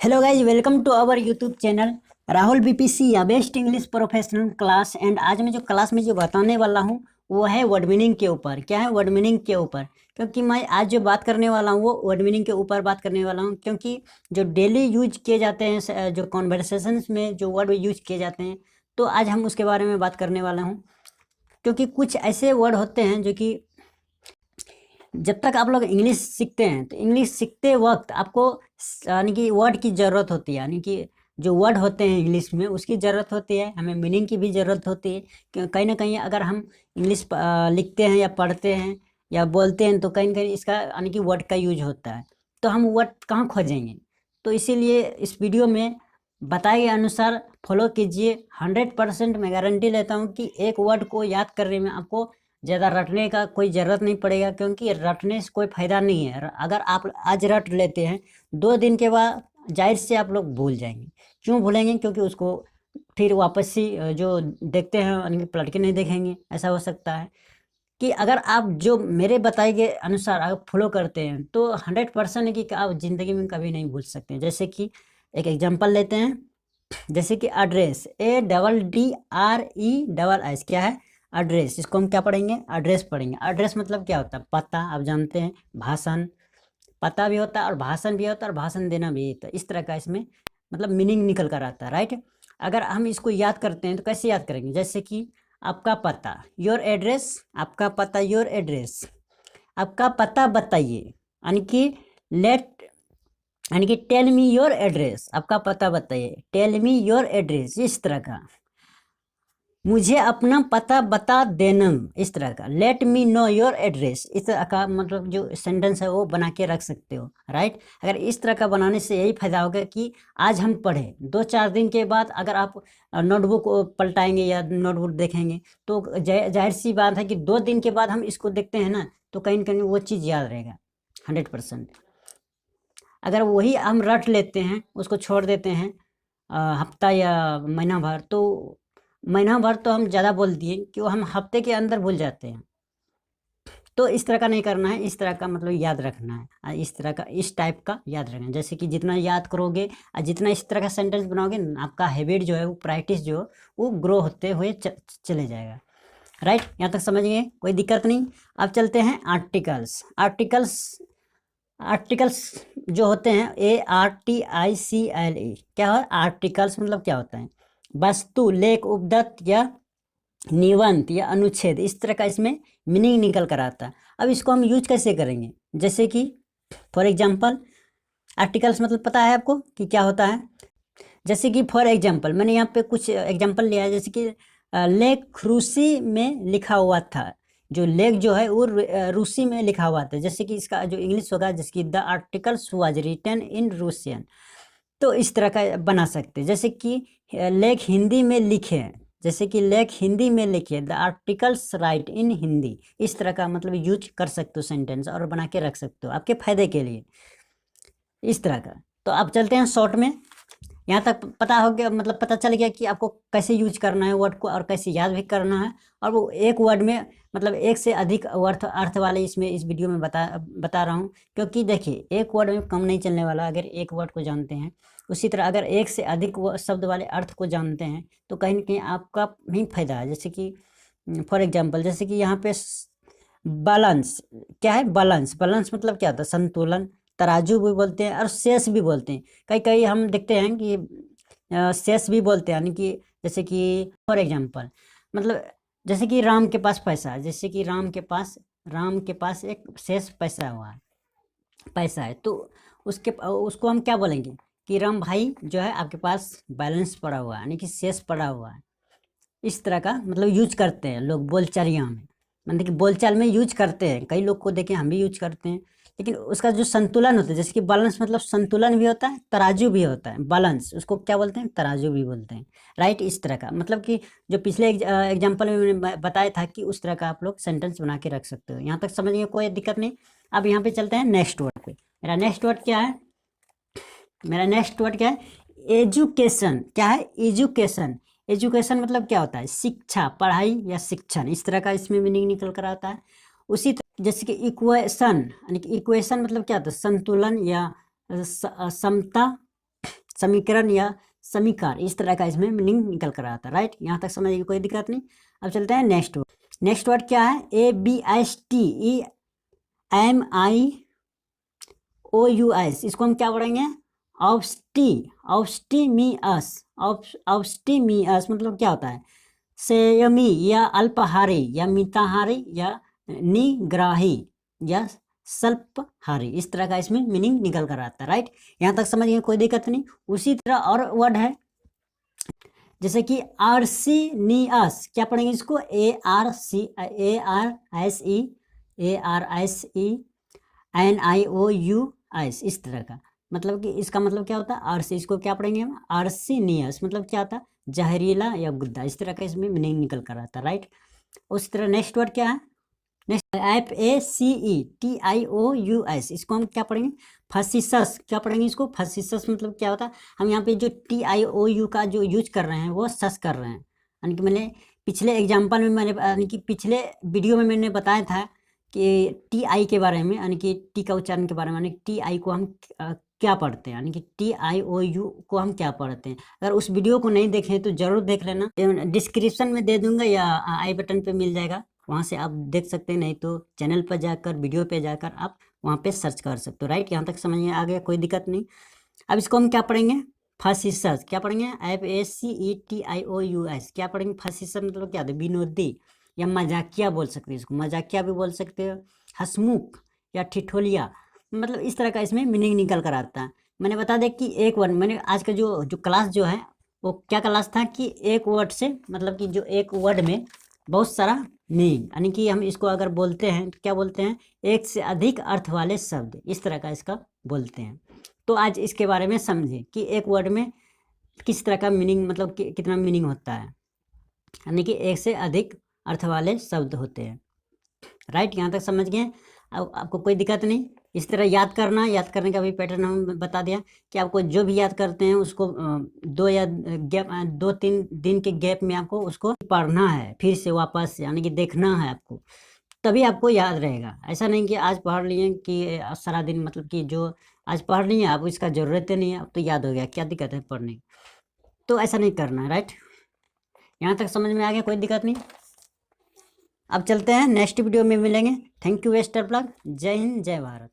Hello guys, welcome to our YouTube channel Rahul BPC या best English professional class. And आज मैं जो class में जो बताने वाला हूँ वो है वर्ड मीनिंग के ऊपर। क्या है? वर्ड मीनिंग के ऊपर। क्योंकि मैं आज जो बात करने वाला हूँ वो वर्ड मीनिंग के ऊपर बात करने वाला हूँ, क्योंकि जो डेली यूज किए जाते हैं, जो कॉन्वर्सेशंस में जो वर्ड यूज किए जाते हैं, तो आज हम उसके बारे में बात करने वाला हूँ। क्योंकि कुछ ऐसे वर्ड होते हैं जो कि जब तक आप लोग इंग्लिश सीखते हैं तो इंग्लिश सीखते वक्त आपको यानी कि वर्ड की ज़रूरत होती है, यानी कि जो वर्ड होते हैं इंग्लिश में उसकी ज़रूरत होती है, हमें मीनिंग की भी ज़रूरत होती है। कहीं ना कहीं अगर हम इंग्लिश लिखते हैं या पढ़ते हैं या बोलते हैं तो कहीं ना कहीं इसका यानी कि वर्ड का यूज होता है, तो हम वर्ड कहाँ खोजेंगे? तो इसीलिए इस वीडियो में बताए गए अनुसार फॉलो कीजिए। 100% मैं गारंटी लेता हूँ कि एक वर्ड को याद करने में आपको ज़्यादा रटने का कोई ज़रूरत नहीं पड़ेगा, क्योंकि रटने से कोई फ़ायदा नहीं है। अगर आप आज रट लेते हैं 2 दिन के बाद जाहिर से आप लोग भूल जाएंगे। क्यों भूलेंगे? क्योंकि उसको फिर वापस से जो देखते हैं यानी पलट के नहीं देखेंगे। ऐसा हो सकता है कि अगर आप जो मेरे बताए गए अनुसार आप फॉलो करते हैं तो 100% है कि आप ज़िंदगी में कभी नहीं भूल सकते। जैसे कि एक एग्जांपल लेते हैं, जैसे कि एड्रेस, ADDRESS क्या है? एड्रेस। इसको हम क्या पढ़ेंगे? एड्रेस पढ़ेंगे। एड्रेस मतलब क्या होता है? पता। आप जानते हैं भाषण, पता भी होता है और भाषण भी होता है और भाषण देना भी होता है। इस तरह का इसमें मतलब मीनिंग निकल कर आता है, राइट। अगर हम इसको याद करते हैं तो कैसे याद करेंगे? जैसे कि आपका पता, योर एड्रेस, आपका पता, योर एड्रेस, आपका पता बताइए, यानी कि लेट, यानी कि टेल मी योर एड्रेस, आपका पता बताइए, टेल मी योर एड्रेस। इस तरह का मुझे अपना पता बता देना, इस तरह का let me know your address. इस तरह का मतलब जो सेंटेंस है वो बना के रख सकते हो, राइट। अगर इस तरह का बनाने से यही फायदा होगा कि आज हम पढ़े 2-4 दिन के बाद अगर आप नोटबुक पलटाएंगे या नोटबुक देखेंगे तो जाहिर सी बात है कि 2 दिन के बाद हम इसको देखते हैं ना, तो कहीं ना कहीं वो चीज़ याद रहेगा 100%। अगर वही हम रट लेते हैं, उसको छोड़ देते हैं हफ्ता या महीना भर, तो महीना भर तो हम ज़्यादा बोल दिए कि वो हम हफ्ते के अंदर भूल जाते हैं। तो इस तरह का नहीं करना है, इस तरह का मतलब याद रखना है, इस तरह का, इस टाइप का याद रखना है। जैसे कि जितना याद करोगे और जितना इस तरह का सेंटेंस बनाओगे आपका हैबिट जो है वो प्रैक्टिस जो वो ग्रो होते हुए चले जाएगा, राइट। यहाँ तक समझ गए? कोई दिक्कत नहीं। अब चलते हैं आर्टिकल्स। आर्टिकल्स जो होते हैं ARTICLE, क्या है आर्टिकल्स? मतलब क्या होता है? वस्तु, लेख, उपदत्त या निबंध या अनुच्छेद, इस तरह का इसमें मीनिंग निकल कर आता है। अब इसको हम यूज कैसे करेंगे? जैसे कि फॉर एग्जांपल, आर्टिकल्स मतलब पता है आपको कि क्या होता है? जैसे कि फॉर एग्जांपल मैंने यहाँ पे कुछ एग्जांपल लिया है, जैसे कि लेख रूसी में लिखा हुआ था। जो लेख जो है वो रूसी में लिखा हुआ था। जैसे कि इसका जो इंग्लिश होगा, जैसे कि the articles was written in Russian, तो इस तरह का बना सकते हैं। जैसे कि लेख हिंदी में लिखे हैं, जैसे कि लेख हिंदी में लिखे, द आर्टिकल्स राइट इन हिंदी। इस तरह का मतलब यूज कर सकते हो सेंटेंस और बना के रख सकते हो आपके फायदे के लिए, इस तरह का। तो अब चलते हैं शॉर्ट में। यहाँ तक पता हो गया, मतलब पता चल गया कि आपको कैसे यूज करना है वर्ड को और कैसे याद भी करना है। और वो एक वर्ड में मतलब एक से अधिक अर्थ वाले इसमें इस वीडियो में बता रहा हूँ। क्योंकि देखिए एक वर्ड में कम नहीं चलने वाला अगर एक वर्ड को जानते हैं। उसी तरह अगर एक से अधिक शब्द वाले अर्थ को जानते हैं तो कहीं ना कहीं आपका ही फायदा है। जैसे कि फॉर एग्जाम्पल, जैसे कि यहाँ पे बैलेंस, क्या है बैलेंस? बैलेंस मतलब क्या होता है? संतुलन। तराजू भी बोलते हैं और शेष भी बोलते हैं। कई कई हम देखते हैं कि शेष भी बोलते हैं, यानी कि जैसे कि फॉर एग्जांपल मतलब जैसे कि राम के पास पैसा है, जैसे कि राम के पास एक शेष पैसा हुआ है, पैसा है, तो उसको हम क्या बोलेंगे कि राम भाई जो है आपके पास बैलेंस पड़ा हुआ है, यानी कि शेष पड़ा हुआ है। इस तरह का मतलब यूज करते हैं लोग बोलचालिया में, मतलब कि बोलचाल में यूज करते हैं। कई लोग को देखें हम भी यूज करते हैं। लेकिन उसका जो संतुलन होता है, जैसे कि बैलेंस मतलब संतुलन भी होता है, तराजू भी होता है। बैलेंस उसको क्या बोलते हैं? तराजू भी बोलते हैं, राइट। इस तरह का मतलब कि जो पिछले एग्जाम्पल में मैंने बताया था कि उस तरह का आप लोग सेंटेंस बना के रख सकते हो। यहाँ तक समझिए, कोई दिक्कत नहीं। अब यहाँ पे चलते हैं नेक्स्ट वर्ड पे। मेरा नेक्स्ट वर्ड क्या है? एजुकेशन। क्या है? एजुकेशन। एजुकेशन मतलब क्या होता है? शिक्षा, पढ़ाई या शिक्षण, इस तरह का इसमें मीनिंग निकल कर आता है। उसी तरह जैसे कि इक्वेशन, यानी कि इक्वेशन मतलब क्या होता है? संतुलन या समता समीकरण या समीकरण, इस तरह का इसमें मीनिंग निकल कर आता है। राइट, यहाँ तक समझ कोई दिक्कत नहीं। अब चलते हैं नेक्स्ट वर्ड। नेक्स्ट वर्ड क्या है? ABSTEMIOUS, इसको हम क्या पढ़ेंगे? ऑब्स्टीमियस मतलब क्या होता है? संयमी या अल्पाहारी या मिताहारी या निग्राही या स्वल्पहारी, इस तरह का इसमें मीनिंग निकल कर आता है। राइट, यहाँ तक समझ गए, कोई दिक्कत नहीं। उसी तरह और वर्ड है जैसे कि आर्सिनियस, क्या पढ़ेंगे इसको? ARSENIOUS, इस तरह का। मतलब कि इसका मतलब क्या होता है? आर्सी, इसको क्या पढ़ेंगे हम? आर्सिनियस मतलब क्या होता है? जहरीला या गुद्दा, इस तरह का इसमें मीनिंग निकल कर आता है। राइट, उसी तरह नेक्स्ट वर्ड क्या है? नेक्स्ट FACETIOUS, इसको हम क्या पढ़ेंगे? फसीसस, क्या पढ़ेंगे इसको? फसीसस मतलब क्या होता है? हम यहाँ पे जो TIOU का जो यूज कर रहे हैं वो सस कर रहे हैं। यानी कि मैंने पिछले एग्जाम्पल में यानी कि पिछले वीडियो में मैंने बताया था कि TI के बारे में, यानी कि टी का उच्चारण के बारे में, यानी TI को हम क्या पढ़ते हैं, यानी कि TIOU को हम क्या पढ़ते हैं। अगर उस वीडियो को नहीं देखें तो जरूर देख लेना, डिस्क्रिप्शन में दे दूंगा या आई बटन पे मिल जाएगा, वहाँ से आप देख सकते हैं। नहीं तो चैनल पर जाकर, वीडियो पे जाकर आप वहाँ पे सर्च कर सकते हो। राइट, यहाँ तक समझ में आ गया, कोई दिक्कत नहीं। अब इसको हम क्या पढ़ेंगे? फसीसस, क्या पढ़ेंगे? FACETIOUS, क्या पढ़ेंगे? फसीसस मतलब क्या होता है? विनोदी या मजाकिया बोल सकते हो इसको, मजाकिया भी बोल सकते हो, हंसमुख या ठिठोलिया, मतलब इस तरह का इसमें मीनिंग निकल कर आता है। मैंने बता दें कि एक वर्ड, मैंने आज का जो क्लास जो है वो क्या क्लास था कि एक वर्ड से, मतलब कि जो एक वर्ड में बहुत सारा मीनिंग, यानी कि हम इसको अगर बोलते हैं तो क्या बोलते हैं? एक से अधिक अर्थ वाले शब्द, इस तरह का इसका बोलते हैं। तो आज इसके बारे में समझे कि एक वर्ड में किस तरह का मीनिंग, मतलब कि कितना मीनिंग होता है, यानी कि एक से अधिक अर्थ वाले शब्द होते हैं। राइट, यहाँ तक समझ गए? अब आपको कोई दिक्कत नहीं। इस तरह याद करने का भी पैटर्न हम बता दिया कि आपको जो भी याद करते हैं उसको 2-3 दिन के गैप में आपको उसको पढ़ना है, फिर से वापस, यानी कि देखना है आपको, तभी आपको याद रहेगा। ऐसा नहीं कि आज पढ़ लिए कि सारा दिन, मतलब कि जो आज पढ़ लिए आपको इसका ज़रूरत ही नहीं है, अब तो याद हो गया, क्या दिक्कत है पढ़ने की? तो ऐसा नहीं करना है। राइट, यहाँ तक समझ में आ गया, कोई दिक्कत नहीं। अब चलते हैं नेक्स्ट वीडियो में मिलेंगे। Thank you, best of luck. जय हिंद, जय भारत।